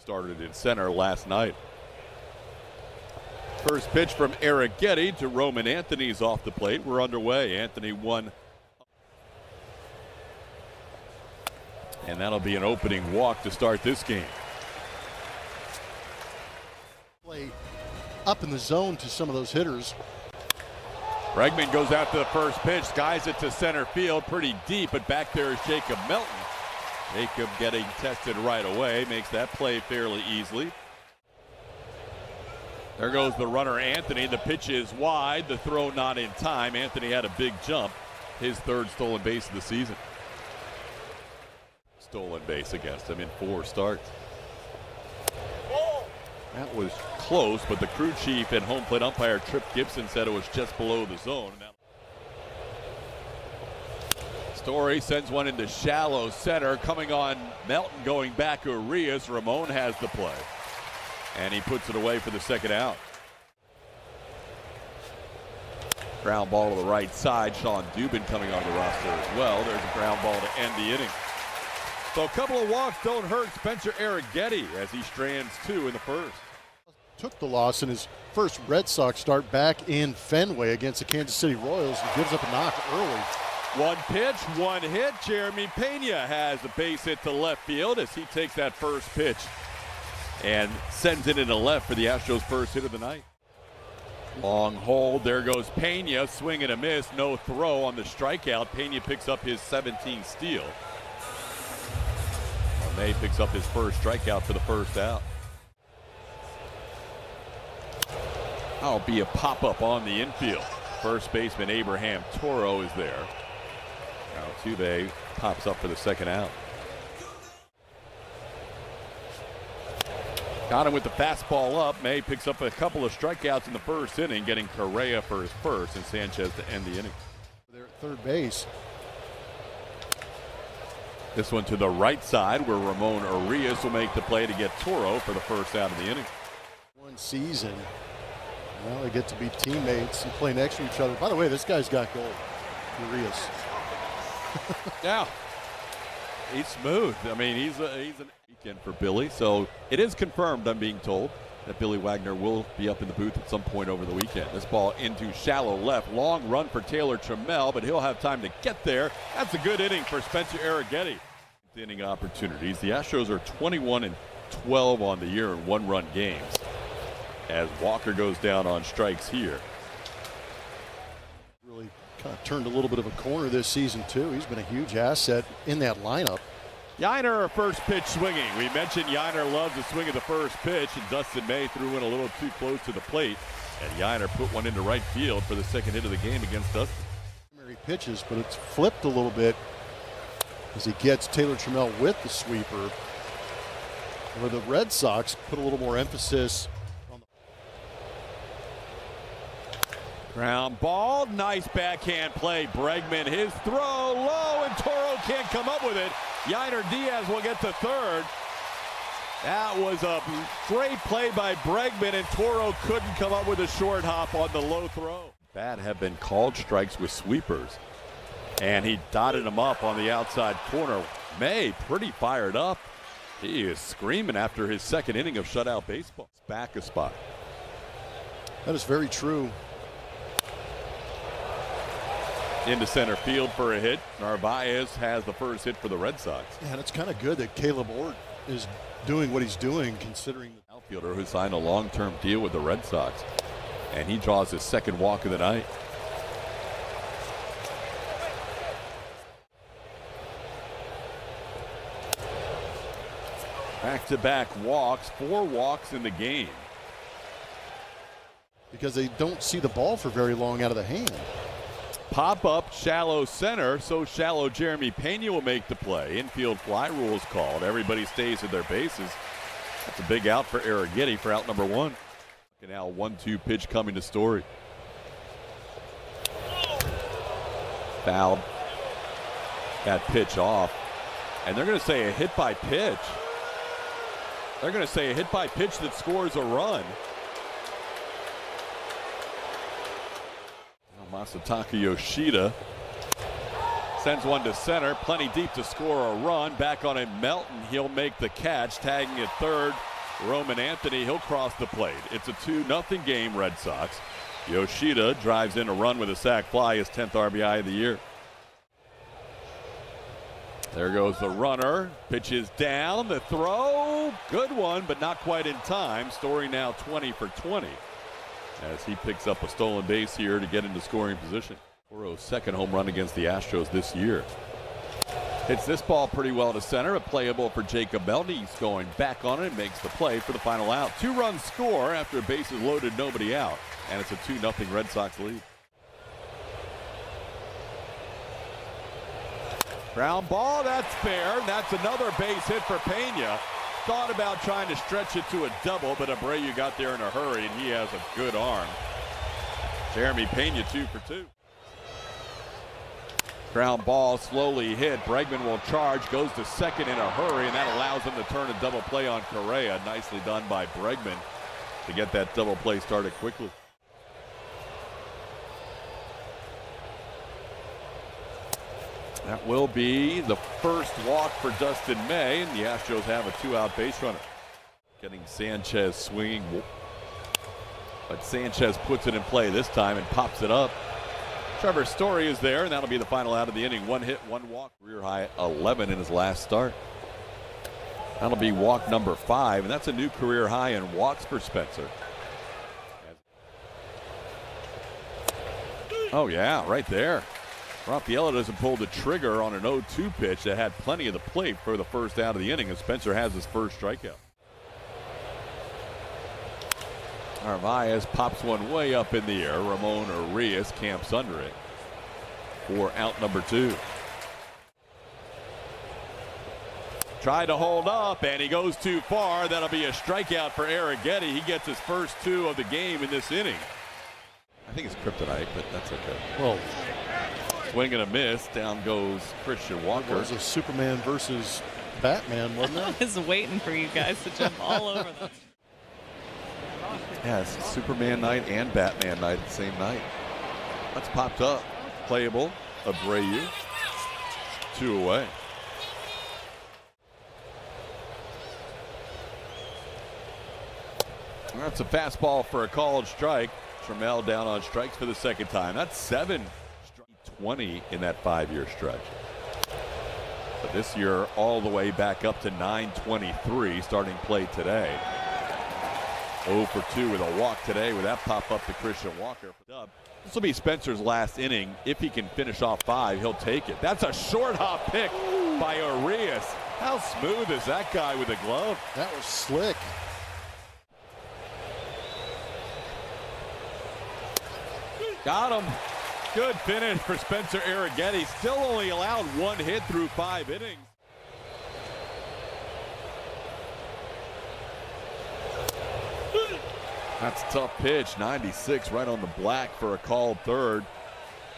started in center last night. First pitch from Arrighetti to Roman Anthony's off the plate. We're underway. Anthony won. And that'll be an opening walk to start this game. Play up in the zone to some of those hitters. Bregman goes out to the first pitch, skies it to center field, pretty deep, but back there is Jacob Melton. Jacob getting tested right away, makes that play fairly easily. There goes the runner Anthony. The pitch is wide, the throw not in time. Anthony had a big jump, his third stolen base of the season. Stolen base against him in 4 starts. That was close, but the crew chief and home plate umpire Trip Gibson said it was just below the zone. Story sends one into shallow center, coming on Melton, going back to Urias. Ramon has the play, and he puts it away for the second out. Ground ball to the right side. Sean Dubin coming on the roster as well. There's a ground ball to end the inning. So a couple of walks don't hurt Spencer Arrighetti as he strands 2 in the first. Took the loss in his first Red Sox start back in Fenway against the Kansas City Royals and gives up a knock early. One pitch, one hit. Jeremy Pena has a base hit to left field as he takes that first pitch and sends it into left for the Astros' first hit of the night. Long hold. There goes Pena. Swing and a miss. No throw on the strikeout. Pena picks up his 17th steal. May picks up his first strikeout for the first out. That'll be a pop-up on the infield. First baseman Abraham Toro is there. Altuve pops up for the second out. Got him with the fastball up. May picks up a couple of strikeouts in the first inning, getting Correa for his first and Sanchez to end the inning. They're at third base. This one to the right side where Ramon Urias will make the play to get Toro for the first out of the inning. One season. Now they get to be teammates and play next to each other. By the way, this guy's got gold. Urias. Yeah. He's smooth. I mean, he's an weekend for Billy. So it is confirmed, I'm being told, that Billy Wagner will be up in the booth at some point over the weekend. This ball into shallow left. Long run for Taylor Trammell, but he'll have time to get there. That's a good inning for Spencer Arrighetti. Inning opportunities. The Astros are 21-12 on the year in 1-run games as Walker goes down on strikes here. Really kind of turned a little bit of a corner this season too. He's been a huge asset in that lineup. Yainer first pitch swinging. We mentioned Yainer loves to swing at the first pitch, and Dustin May threw in a little too close to the plate, and Yainer put one into right field for the second hit of the game against Dustin. Primary pitches, but it's flipped a little bit as he gets Taylor Trammell with the sweeper. Where the Red Sox put a little more emphasis on the ground ball. Nice backhand play. Bregman, his throw low, and Toro can't come up with it. Yainer Diaz will get to third. That was a great play by Bregman, and Toro couldn't come up with a short hop on the low throw. Bat have been called strikes with sweepers, and he dotted him up on the outside corner. May pretty fired up. He is screaming after his second inning of shutout baseball. Back a spot. That is very true. Into center field for a hit. Narvaez has the first hit for the Red Sox. Yeah, and it's kind of good that Caleb Ort is doing what he's doing, considering the outfielder who signed a long-term deal with the Red Sox, and he draws his second walk of the night. Back-to-back walks, 4 walks in the game. Because they don't see the ball for very long out of the hand. Pop up, shallow center, so shallow Jeremy Pena will make the play. Infield fly rule is called. Everybody stays at their bases. That's a big out for Arrighetti for out number 1. Now 1-2 pitch coming to Story. Fouled that pitch off. And they're going to say a hit by pitch. They're going to say a hit by pitch that scores a run. Masataka Yoshida sends one to center, plenty deep to score a run. Back on him, Melton. He'll make the catch, tagging at third. Roman Anthony, he'll cross the plate. It's a 2-0 game, Red Sox. Yoshida drives in a run with a sac fly, his 10th RBI of the year. There goes the runner. Pitches down. The throw. Good one, but not quite in time. Story now 20 for 20 as he picks up a stolen base here to get into scoring position. Toro's second home run against the Astros this year. Hits this ball pretty well to center. A playable for Jacob Melton. He's going back on it and makes the play for the final out. 2-run score after a base is loaded, nobody out. And it's a 2-0 Red Sox lead. Ground ball, that's fair. That's another base hit for Pena. Thought about trying to stretch it to a double, but Abreu got there in a hurry, and he has a good arm. Jeremy Pena 2 for 2. Ground ball slowly hit. Bregman will charge, goes to second in a hurry, and that allows him to turn a double play on Correa. Nicely done by Bregman to get that double play started quickly. That will be the first walk for Dustin May, and the Astros have a 2-out base runner. Getting Sanchez swinging, but Sanchez puts it in play this time and pops it up. Trevor Story is there, and that'll be the final out of the inning. 1 hit, 1 walk, career high 11 in his last start. That'll be walk number 5, and that's a new career high in walks for Spencer. Oh yeah, right there. Rafaela doesn't pull the trigger on an 0-2 pitch that had plenty of the plate for the first out of the inning, and Spencer has his first strikeout. Narvaez pops one way up in the air. Ramon Arias camps under it for out number 2. Tried to hold up, and he goes too far. That'll be a strikeout for Arrighetti. He gets his first 2 of the game in this inning. I think it's kryptonite, but that's okay. Well, swing and a miss. Down goes Christian Walker. It was a Superman versus Batman, wasn't it? I was waiting for you guys to jump all over them. Yeah, it's Superman night and Batman night at the same night. That's popped up. Playable. Abreu. 2 away. That's a fastball for a called strike. Trammell down on strikes for the second time. That's 7. 20 in that 5-year stretch. But this year all the way back up to 923 starting play today. 0 for 2 with a walk today with that pop up to Christian Walker. This will be Spencer's last inning. If he can finish off 5, he'll take it. That's a short hop pick by Arias. How smooth is that guy with a glove? That was slick. Got him. Good finish for Spencer Arrighetti. Still only allowed 1 hit through 5 innings. That's a tough pitch. 96 right on the black for a called third.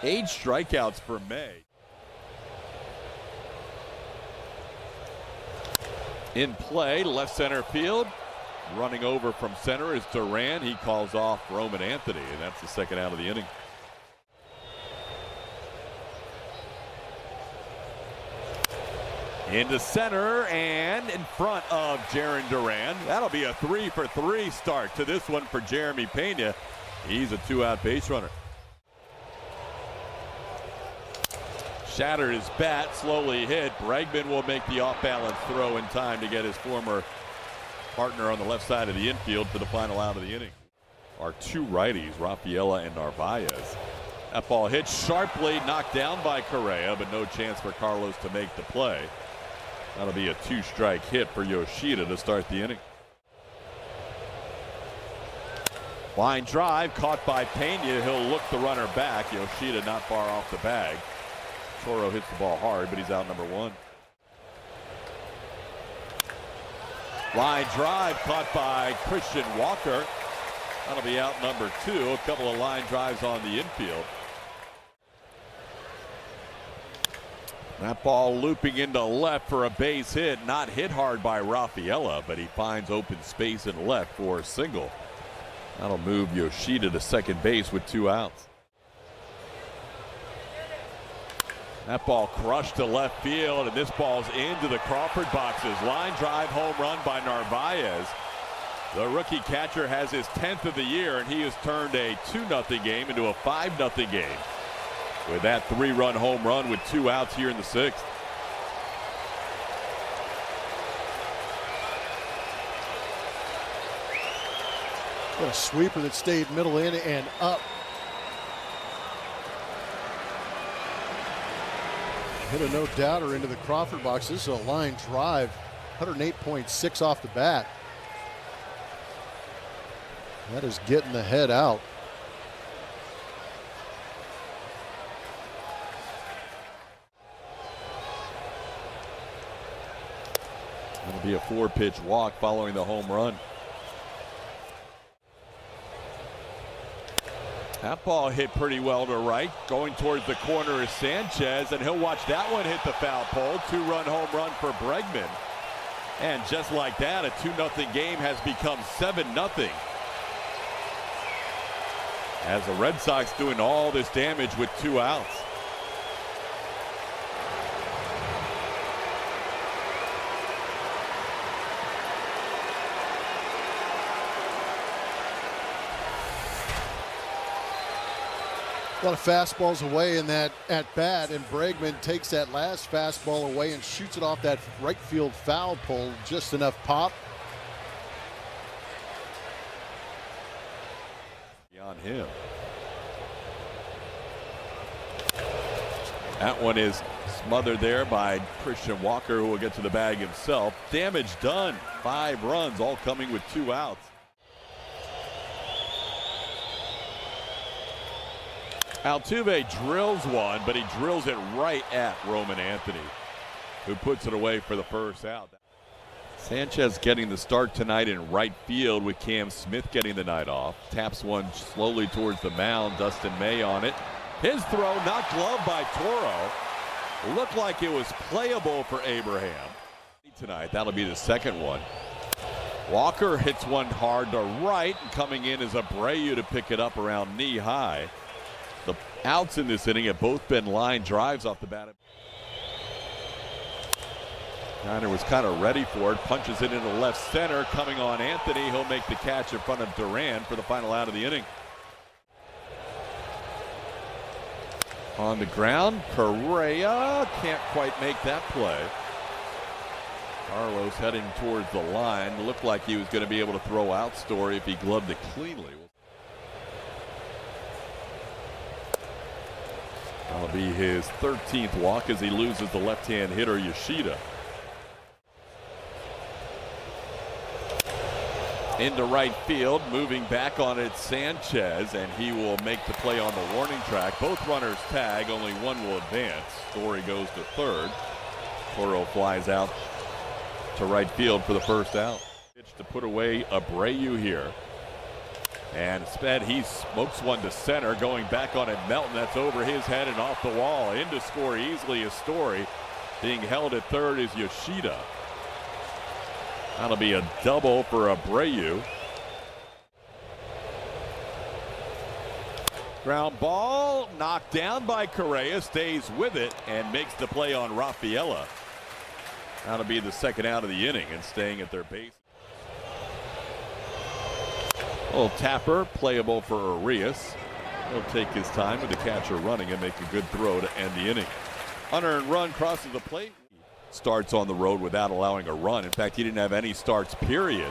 8 strikeouts for May. In play, left center field. Running over from center is Duran. He calls off Roman Anthony, and that's the second out of the inning. Into center and in front of Jarren Duran. That'll be a 3 for 3 start to this one for Jeremy Pena. He's a 2-out base runner. Shattered his bat, slowly hit. Bregman will make the off-balance throw in time to get his former partner on the left side of the infield for the final out of the inning. Our 2 righties, Rafaela and Narvaez. That ball hit sharply, knocked down by Correa, but no chance for Carlos to make the play. That'll be a 2-strike hit for Yoshida to start the inning. Line drive caught by Pena. He'll look the runner back. Yoshida not far off the bag. Toro hits the ball hard, but he's out number 1. Line drive caught by Christian Walker. That'll be out number 2. A couple of line drives on the infield. That ball looping into left for a base hit. Not hit hard by Rafaela, but he finds open space in left for a single. That'll move Yoshida to second base with 2 outs. That ball crushed to left field, and this ball's into the Crawford boxes. Line drive home run by Narvaez. The rookie catcher has his 10th of the year, and he has turned a 2-0 game into a 5-0 game with that 3-run home run with 2 outs here in the 6th. Got a sweeper that stayed middle in and up. Hit a no-doubter into the Crawford box. This is a line drive, 108.6 off the bat. That is getting the head out. It'll be a 4-pitch walk following the home run. That ball hit pretty well to right. Going towards the corner is Sanchez, and he'll watch that one hit the foul pole. 2-run home run for Bregman. And just like that, a 2-0 game has become 7-0. As the Red Sox doing all this damage with 2 outs. A lot of fastballs away in that at bat, and Bregman takes that last fastball away and shoots it off that right field foul pole. Just enough pop. On him. That one is smothered there by Christian Walker, who will get to the bag himself. Damage done. 5 runs, all coming with 2 outs. Altuve drills one, but he drills it right at Roman Anthony, who puts it away for the first out. Sanchez getting the start tonight in right field with Cam Smith getting the night off. Taps one slowly towards the mound. Dustin May on it. His throw not gloved by Toro. Looked like it was playable for Abraham. Tonight, that'll be the 2nd one. Walker hits one hard to right, and coming in is Abreu to pick it up around knee high. The outs in this inning have both been line drives off the bat. Reiner was kind of ready for it, punches it into left center, coming on Anthony. He'll make the catch in front of Duran for the final out of the inning. On the ground, Correa can't quite make that play. Carlos heading towards the line. Looked like he was going to be able to throw out Story if he gloved it cleanly. That'll be his 13th walk as he loses the left-hand hitter Yoshida. Into right field, moving back on it, Sanchez, and he will make the play on the warning track. Both runners tag, only one will advance. Story goes to 3rd. Toro flies out to right field for the first out. Pitch to put away Abreu here. And instead he smokes one to center, going back on it. Melton, that's over his head and off the wall. In to score easily is Story. Being held at 3rd is Yoshida. That'll be a double for Abreu. Ground ball knocked down by Correa, stays with it and makes the play on Rafaela. That'll be the 2nd out of the inning, and staying at their base. A little tapper, playable for Arias. He'll take his time with the catcher running and make a good throw to end the inning. Unearned run crosses the plate. Starts on the road without allowing a run. In fact, he didn't have any starts, period,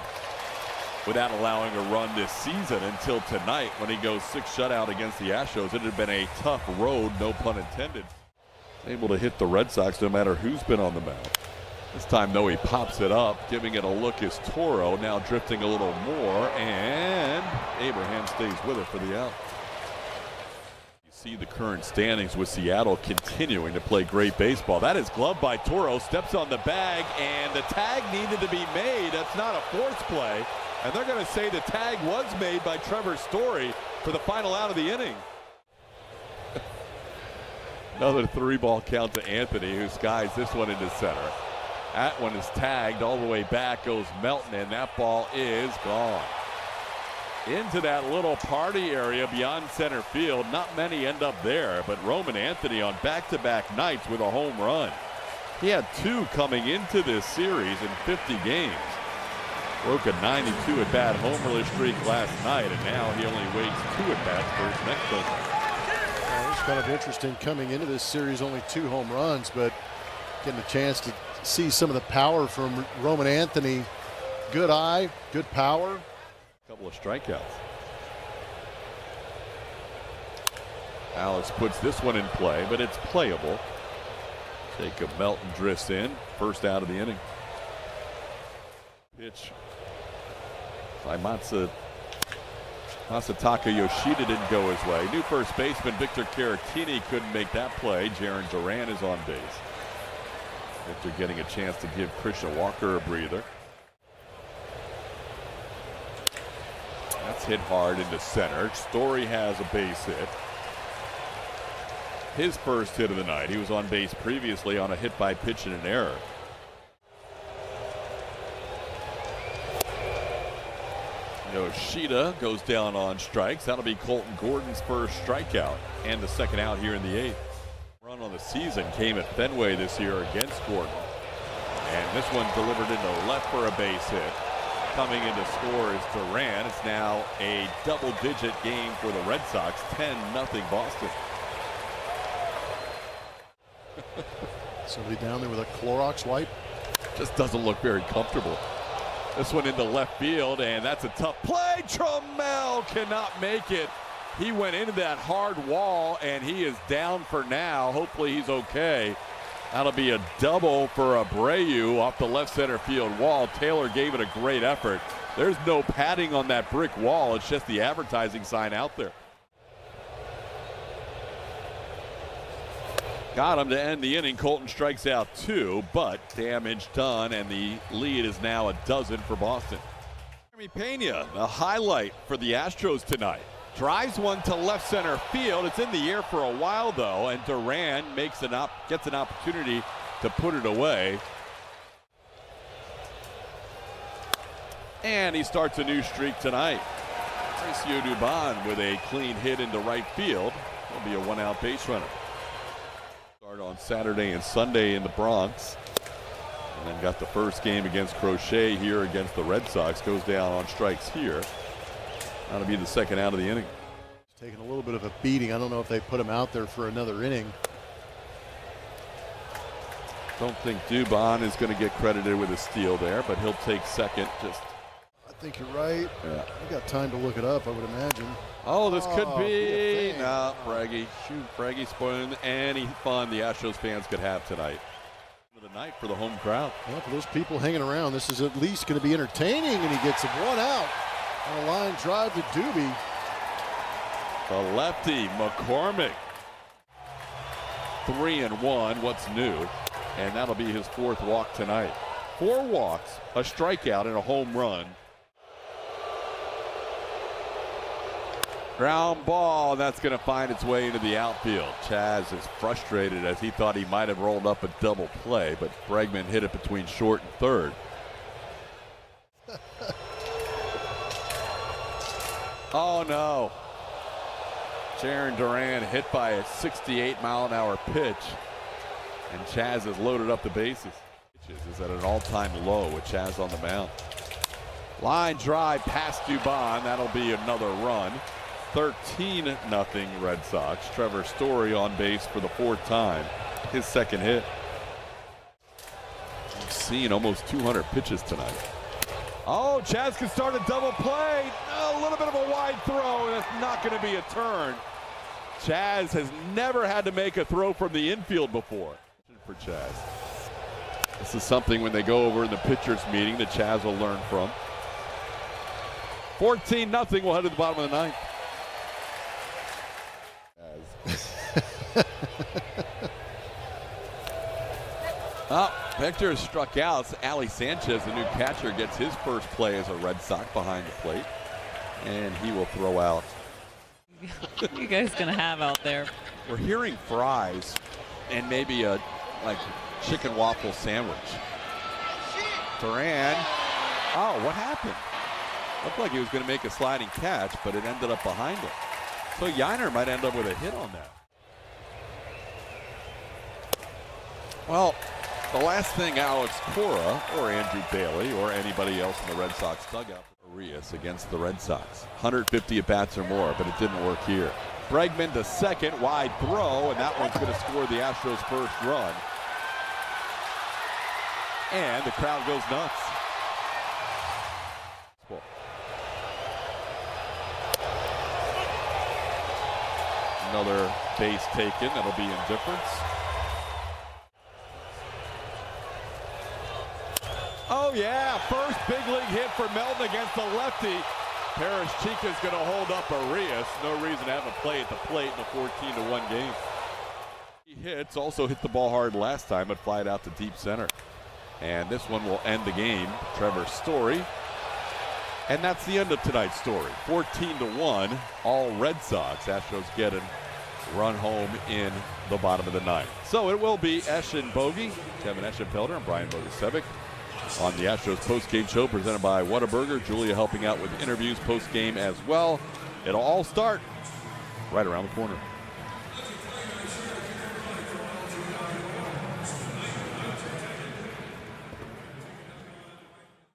without allowing a run this season until tonight when he goes 6 shutout against the Astros. It had been a tough road, no pun intended. Able to hit the Red Sox no matter who's been on the mound. This time, though, he pops it up. Giving it a look is Toro, now drifting a little more, and Abraham stays with it for the out. See the current standings with Seattle continuing to play great baseball. That is gloved by Toro, steps on the bag, and the tag needed to be made. That's not a force play, and they're going to say the tag was made by Trevor Story for the final out of the inning. Another 3-ball count to Anthony, who skies this one into center. That one is tagged all the way back, goes Melton, and that ball is gone. Into that little party area beyond center field. Not many end up there, but Roman Anthony on back-to-back nights with a home run. He had 2 coming into this series in 50 games. Broke a 92 at-bat homerless streak last night, and now he only waits 2 at-bats for his next home run. Well, it's kind of interesting coming into this series, only 2 home runs, but getting a chance to see some of the power from Roman Anthony. Good eye, good power. A couple of strikeouts. Alex puts this one in play, but it's playable. Jacob Melton drifts in, first out of the inning. Pitch by Masataka Yoshida didn't go his way. New first baseman Victor Caratini couldn't make that play. Jaron Duran is on base. Victor getting a chance to give Christian Walker a breather. That's hit hard into center. Story has a base hit. His first hit of the night. He was on base previously on a hit by pitch and an error. Yoshida goes down on strikes. That'll be Colton Gordon's first strikeout and the second out here in the 8th. Run on the season came at Fenway this year against Gordon. And this one delivered into left for a base hit. Coming in to score is Duran. It's now a double-digit game for the Red Sox, 10-0 Boston. Somebody down there with a Clorox wipe. Just doesn't look very comfortable. This one into left field, and that's a tough play. Trammell cannot make it. He went into that hard wall, and he is down for now. Hopefully he's okay. That'll be a double for Abreu off the left center field wall. Taylor gave it a great effort. There's no padding on that brick wall. It's just the advertising sign out there. Got him to end the inning. Colton strikes out 2, but damage done, and the lead is now 12 for Boston. Jeremy Pena, the highlight for the Astros tonight. Drives one to left center field. It's in the air for a while, though, and Duran gets an opportunity to put it away. And he starts a new streak tonight. Mauricio Dubon with a clean hit into right field. There'll be a 1-out base runner. Start on Saturday and Sunday in the Bronx. And then got the first game against Crochet here against the Red Sox. Goes down on strikes here. That'll be the second out of the inning. He's taking a little bit of a beating. I don't know if they put him out there for another inning. Don't think Dubon is going to get credited with a steal there, but he'll take second. I think you're right. Yeah. I got time to look it up, I would imagine. Oh, this could be. Thing. No, Braggy. Shoot, Braggy spoiling any fun the Astros fans could have tonight. The night for the home crowd. Well, for those people hanging around, this is at least going to be entertaining, and he gets 1 out on a line drive to Doobie. The lefty, McCormick. 3-1, what's new? And that'll be his 4th walk tonight. 4 walks, a strikeout, and a home run. Ground ball, that's going to find its way into the outfield. Chaz is frustrated as he thought he might have rolled up a double play, but Bregman hit it between short and third. Oh no. Jaron Duran hit by a 68-mile-an-hour pitch, and Chaz has loaded up the bases. Is at an all-time low with Chaz on the mound. Line drive past Dubon, that'll be another run. 13-0 Red Sox. Trevor Story on base for the 4th time. His second hit. We've seen almost 200 pitches tonight. Oh, Chaz can start a double play. A little bit of a wide throw, and it's not going to be a turn. Chaz has never had to make a throw from the infield before. For Chaz. This is something when they go over in the pitchers meeting that Chaz will learn from. 14-0. We'll head to the bottom of the 9th. Victor struck out. Ali Sanchez, the new catcher, gets his first play as a Red Sox behind the plate, and he will throw out. What are you guys gonna have out there? We're hearing fries and maybe a chicken waffle sandwich. Duran. Oh, what happened? Looked like he was going to make a sliding catch, but it ended up behind him. So Yainer might end up with a hit on that. Well, The last thing Alex Cora or Andrew Bailey or anybody else in the Red Sox dugout. Arias against the Red Sox. 150 at-bats or more, but it didn't work here. Bregman to second, wide throw, and that one's going to score the Astros' first run. And the crowd goes nuts. Another base taken, that'll be indifference. Oh yeah, first big league hit for Melton against the lefty. Parrish Chica's going to hold up Arias. No reason to have a play at the plate in a 14-1 game. He hits, also hit the ball hard last time, but fly it out to deep center. And this one will end the game. Trevor Story. And that's the end of tonight's story. 14-1, all Red Sox. Astros get a run home in the bottom of the ninth. So it will be Esch and Bogey, Kevin Eschenfelder and Brian Bogusevic on the Astros post-game show presented by Whataburger. Julia helping out with interviews post-game as well. It'll all start right around the corner.